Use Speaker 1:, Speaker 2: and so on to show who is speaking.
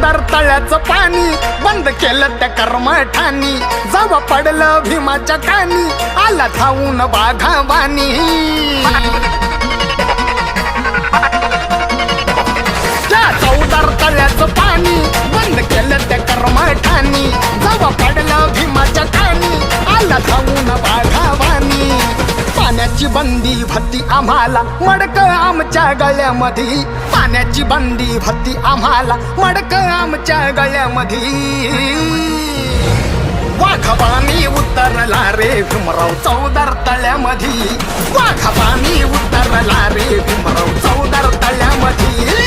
Speaker 1: चौदार तळ्याचं पाणी बंद केलं त्या कर्मठानी जेव्हा पडलं भीमाच्या कानी आला धावून वाघावानी त्या चौदार तळ्याचं पाणी बंद केलं त्या कर्मठानी जेव्हा पडलं भीमाच्या कानी आला धावून वाघावानी पाण्याची बंदी भरती आम्हाला मडक आमच्या गळ्यामध्ये पाण्याची बंदी भरती आम्हाला मडक आमच्या गळ्यामध्ये वाघावानी उतरला रे भीमराव चौदार तळ्यामध्ये वाघावानी उतरला रे भीमराव चौदार तळ्यामध्ये